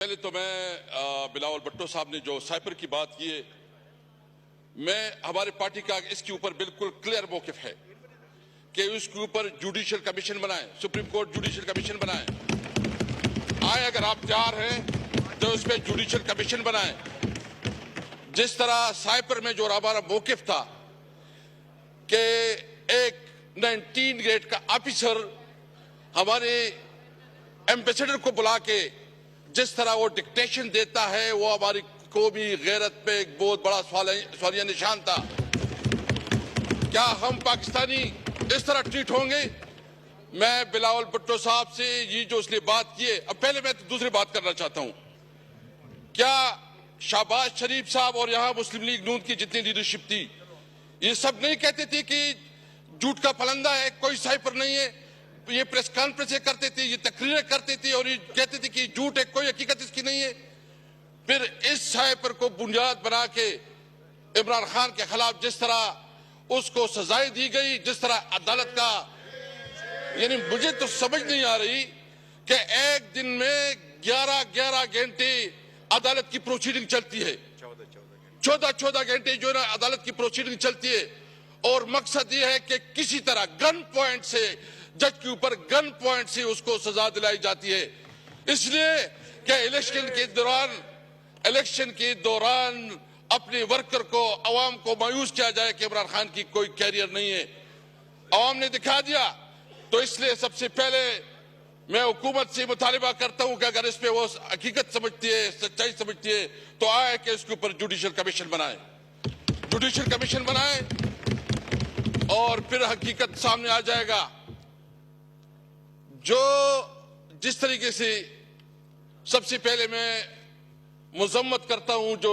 پہلے تو میں بلاول بھٹو صاحب نے جو سائپر کی بات کی ہے، میں ہمارے پارٹی کا اس کے اوپر بالکل کلیئر موقف ہے کہ اس کے اوپر جوڈیشل کمیشن بنائیں، سپریم کورٹ جوڈیشل کمیشن بنائیں۔ اگر آپ تیار ہیں تو اس پہ جوڈیشل کمیشن بنائیں۔ جس طرح سائپر میں جو ہمارا موقف تھا کہ ایک 19 گریڈ کا آفیسر ہمارے ایمبیسڈر کو بلا کے جس طرح وہ ڈکٹیشن دیتا ہے، وہ ہماری قومی غیرت پہ ایک بہت بڑا سوالیہ نشان تھا۔ کیا ہم پاکستانی اس طرح ٹریٹ ہوں گے؟ میں بلاول بھٹو صاحب سے یہ جو اس نے بات کی ہے، اب پہلے میں دوسری بات کرنا چاہتا ہوں۔ کیا شہباز شریف صاحب اور یہاں مسلم لیگ نون کی جتنی لیڈرشپ تھی، یہ سب نہیں کہتے تھے کہ جھوٹ کا پلندہ ہے، کوئی سائپر نہیں ہے؟ یہ پریس کانفرنسیں کرتے تھے، یہ تقریریں کرتے تھے اور یہ کہتے تھے کہ جھوٹ ہے، کوئی حقیقت اس کی نہیں ہے۔ پھر اس سائپر کو بنیاد بنا کے عمران خان کے خلاف جس طرح اس کو سزائیں دی گئی، جس طرح عدالت کا، یعنی مجھے تو سمجھ نہیں آ رہی کہ ایک دن میں 11 گھنٹے عدالت کی پروسیڈنگ چلتی ہے، 14 گھنٹے جو ہے نا عدالت کی پروسیڈنگ چلتی ہے، اور مقصد یہ ہے کہ کسی طرح گن پوائنٹ سے جج کے اوپر گن پوائنٹ سے اس کو سزا دلائی جاتی ہے، اس لیے کہ الیکشن کے دوران اپنے ورکر کو، عوام کو مایوس کیا جائے کہ عمران خان کی کوئی کیریئر نہیں ہے۔ عوام نے دکھا دیا، تو اس لیے سب سے پہلے میں حکومت سے مطالبہ کرتا ہوں کہ اگر اس پہ وہ حقیقت سمجھتی ہے، سچائی سمجھتی ہے، تو آئے کہ اس کے اوپر جوڈیشل کمیشن بنائیں، جوڈیشل کمیشن بنائیں، اور پھر حقیقت سامنے آ جائے گا۔ جس طریقے سے سب سے پہلے میں مذمت کرتا ہوں جو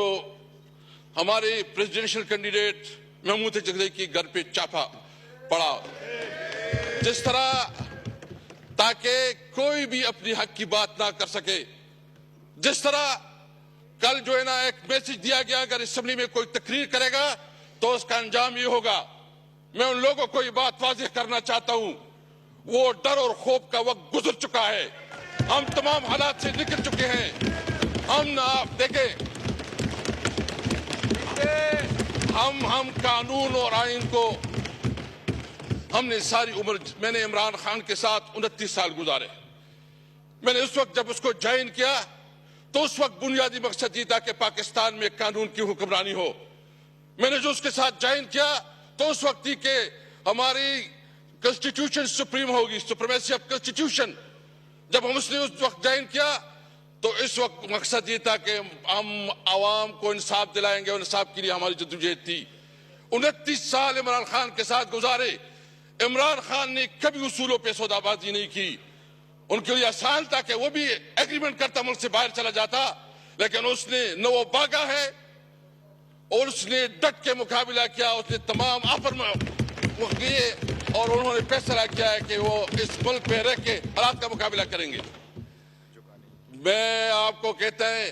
ہمارے پریزیڈنشل کینڈیڈیٹ محمود جگدئی کی گھر پہ چھاپا پڑا، جس طرح تاکہ کوئی بھی اپنی حق کی بات نہ کر سکے، جس طرح کل جو ہے نا ایک میسج دیا گیا اگر اسمبلی میں کوئی تقریر کرے گا تو اس کا انجام یہ ہوگا۔ میں ان لوگوں کو یہ بات واضح کرنا چاہتا ہوں، وہ ڈر اور خوف کا وقت گزر چکا ہے، ہم تمام حالات سے نکل چکے ہیں۔ ہم آپ دیکھیں، ہم قانون اور آئین کو، ہم نے ساری عمر، میں نے عمران خان کے ساتھ 29 سال گزارے۔ میں نے اس وقت جب اس کو جوائن کیا تو اس وقت بنیادی مقصد یہ تھا کہ پاکستان میں قانون کی حکمرانی ہو۔ میں نے جو اس کے ساتھ جوائن کیا تو اس وقت تھی کہ ہماری کنسٹیٹیوشن سپریم ہوگی، سپریمیسی آف کنسٹیٹیوشن۔ جب ہم اس نے اس وقت جوائن کیا تو اس وقت مقصد یہ تھا کہ ہم عوام کو انصاف دلائیں گے، اور انصاف کے لیے ہماری جدوجہد تھی۔ 29 سال عمران خان کے ساتھ گزارے۔ عمران خان نے کبھی اصولوں پہ سودا بازی نہیں کی۔ ان کے لیے آسان تھا کہ وہ بھی ایگریمنٹ کرتا، ملک سے باہر چلا جاتا، لیکن اس نے نہ وہ بھاگا ہے اور اس نے ڈٹ کے مقابلہ کیا۔ اس نے تمام آفر کیے اور انہوں نے فیصلہ کیا ہے کہ وہ اس ملک پہ رہ کے حالات کا مقابلہ کریں گے۔ میں آپ کو کہتا ہے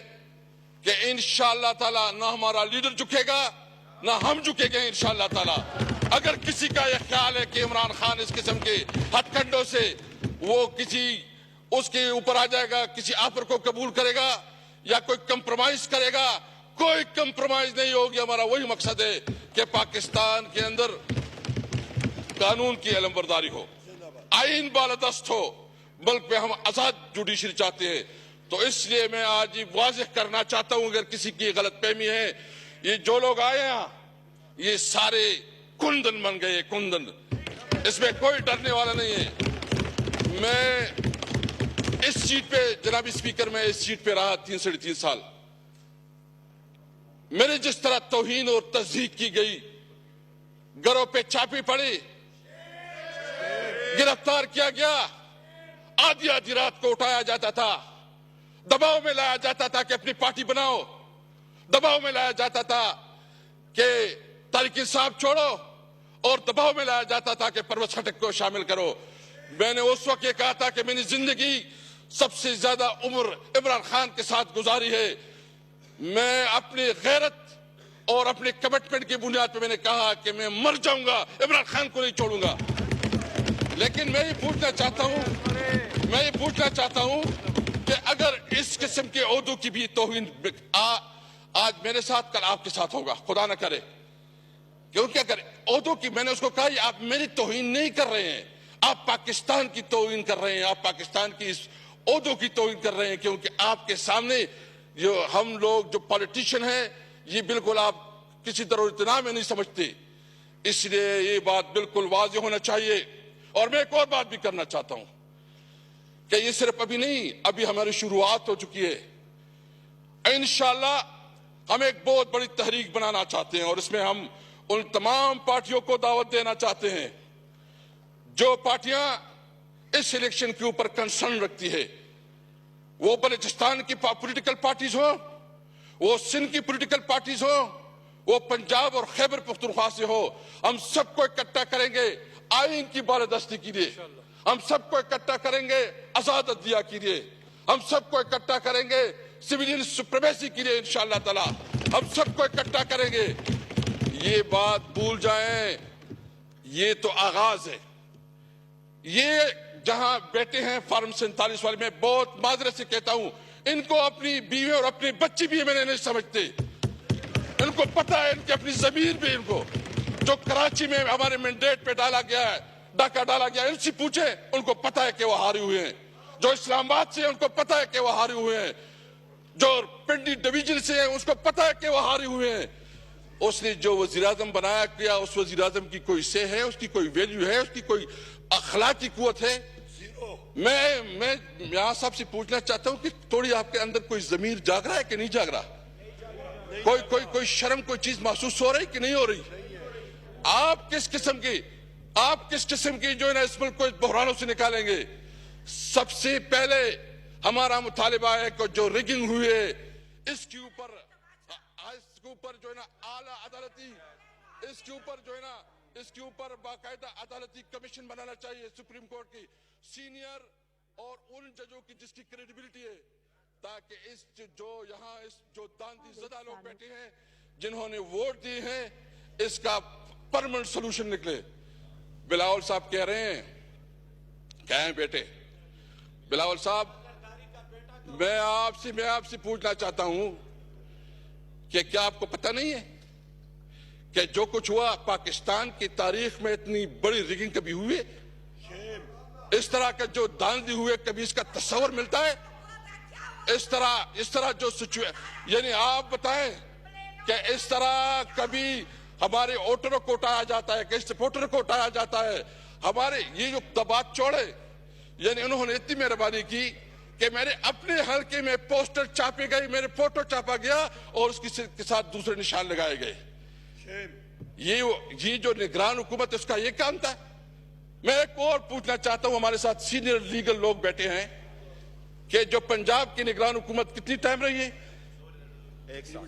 کہ انشاءاللہ تعالی نہ ہمارا لیڈر جھکے گا نہ ہم جھکے گے انشاءاللہ تعالی۔ اگر کسی کا یہ خیال ہے کہ عمران خان اس قسم کے ہتھ کنڈوں سے وہ اس کے اوپر آ جائے گا، کسی آفر کو قبول کرے گا یا کوئی کمپرومائز کرے گا، کوئی کمپرومائز نہیں ہوگی۔ ہمارا وہی مقصد ہے کہ پاکستان کے اندر قانون کی علم برداری ہو، آئین بالادست ہو، ملک میں ہم آزاد جوڈیشری چاہتے ہیں۔ تو اس لیے میں آج یہ واضح کرنا چاہتا ہوں، اگر کسی کی غلط فہمی ہے، یہ جو لوگ آئے ہیں یہ سارے کندن بن گئے، کندن، اس میں کوئی ڈرنے والا نہیں ہے۔ میں اس سیٹ پہ، جناب اسپیکر، میں اس سیٹ پہ رہا 3 سال۔ میرے جس طرح توہین اور تضحیک کی گئی، گھروں پہ چھاپے پڑے، گرفتار کیا گیا، آدھی رات کو اٹھایا جاتا تھا، دباؤ میں لایا جاتا تھا کہ اپنی پارٹی بناؤ، دباؤ میں لایا جاتا تھا کہ تحریک انصاف چھوڑو، اور دباؤ میں لایا جاتا تھا کہ پرویز خٹک کو شامل کرو۔ میں نے اس وقت یہ کہا تھا کہ میں نے زندگی سب سے زیادہ عمر عمران خان کے ساتھ گزاری ہے، میں اپنی غیرت اور اپنے کمٹمنٹ کی بنیاد پہ میں نے کہا کہ میں مر جاؤں گا، عمران خان کو نہیں چھوڑوں گا۔ لیکن میں یہ پوچھنا چاہتا ہوں کہ اگر اس قسم کے عہدوں کی بھی توہین آج میرے ساتھ کل آپ کے ساتھ ہوگا، خدا نہ کرے، کیونکہ اگر عہدوں کی، میں نے اس کو کہا یہ آپ میری توہین نہیں کر رہے ہیں، آپ پاکستان کی توہین کر رہے ہیں، آپ پاکستان کی اس عہدوں کی توہین کر رہے ہیں، کیونکہ آپ کے سامنے جو ہم لوگ جو پالیٹیشین ہیں یہ بالکل آپ کسی ضرورت میں نہیں سمجھتے، اس لیے یہ بات بالکل واضح ہونا چاہیے۔ اور میں ایک اور بات بھی کرنا چاہتا ہوں کہ یہ صرف ابھی نہیں، ابھی ہماری شروعات ہو چکی ہے، انشاءاللہ ہم ایک بہت بڑی تحریک بنانا چاہتے ہیں، اور اس میں ہم ان تمام پارٹیوں کو دعوت دینا چاہتے ہیں جو پارٹیاں اس الیکشن کے اوپر کنسرن رکھتی ہے، وہ بلوچستان کی پولیٹیکل پارٹیز ہوں، وہ سندھ کی پولیٹیکل پارٹیز ہوں، وہ پنجاب اور خیبر پختونخوا سے ہو، ہم سب کو اکٹھا کریں گے آئین کی بالادستی کے لیے، ہم سب کو اکٹھا کریں گے آزاد عدلیہ کے لیے، ہم سب کو اکٹھا کریں گے سویلین سپریمیسی کے لیے انشاءاللہ تعالی، ہم سب کو اکٹھا کریں گے۔ یہ بات بھول جائیں، یہ تو آغاز ہے۔ یہ جہاں بیٹے ہیں فارم 47 والے، میں بہت معذرت سے کہتا ہوں، ان کو اپنی بیوی اور اپنے بچی بھی میں نے نہیں سمجھتے، ان کو پتہ ہے، ان کی اپنی ضمیر بھی، ان کو جو کراچی میں ہمارے مینڈیٹ پہ ڈالا گیا ہے، ڈاکہ ڈالا گیا ہے، ان سے پوچھے، ان کو پتہ ہے کہ وہ ہارے ہوئے ہیں، جو اسلام آباد سے ہیں ان کو پتہ ہے کہ وہ ہارے ہوئے ہیں، جو پنڈی ڈویژن سے ہیں اس کو پتہ ہے کہ وہ ہارے ہوئے ہیں۔ اس نے جو وزیراعظم بنایا کیا، اس وزیراعظم کی کوئی سے ہے، اس کی کوئی ویلیو ہے، اس کی کوئی اخلاقی قوت ہے؟ میں یہاں صاحب سے پوچھنا چاہتا ہوں کہ تھوڑی آپ کے اندر کوئی ضمیر جاگ رہا ہے کہ نہیں جاگ رہا؟ کوئی شرم، کوئی چیز محسوس ہو رہی کہ نہیں ہو رہی؟ آپ کس قسم کی جو ہے نا اس ملک کو اس بحرانوں سے نکالیں گے؟ سب سے پہلے ہمارا مطالبہ ہے کہ جو ریگنگ ہوئی ہے اس کے اوپر جو ہے نا اعلیٰ عدالتی، اس کے اوپر باقاعدہ عدالتی کمیشن بنانا چاہیے، سپریم کورٹ کی سینئر اور ان ججوں کی جس کی کریڈیبلٹی ہے، تاکہ جو داندھی زدہ لوگ بیٹھے ہیں جنہوں نے ووٹ دی ہیں اس کا پرمنٹ سلوشن نکلے۔ بلاول صاحب کہہ رہے ہیں، کہیں بیٹے بلاول صاحب، میں آپ سے پوچھنا چاہتا ہوں کہ کیا آپ کو پتہ نہیں ہے کہ جو کچھ ہوا پاکستان کی تاریخ میں اتنی بڑی ریگنگ کبھی ہوئی ہے؟ اس طرح کا جو داندھی ہوئے کبھی اس کا تصور ملتا ہے؟ اس طرح جو یعنی آپ بتائیں کہ اس طرح کبھی ہمارے ووٹروں کو اٹھایا جاتا ہے کہ سپورٹر کو اٹھایا جاتا ہے؟ ہمارے یہ جو دبات چوڑے، یعنی انہوں نے اتنی مہربانی کی کہ میرے اپنے حلقے میں پوسٹر چھاپے گئے، میرے فوٹو چھاپا گیا اور اس کے ساتھ دوسرے نشان لگائے گئے۔ یہ جو نگران حکومت اس کا یہ کام تھا۔ میں ایک اور پوچھنا چاہتا ہوں، ہمارے ساتھ سینئر لیگل لوگ بیٹھے ہیں، کہ جو پنجاب کی نگران حکومت کتنی ٹائم رہی ہے؟ 1 سال۔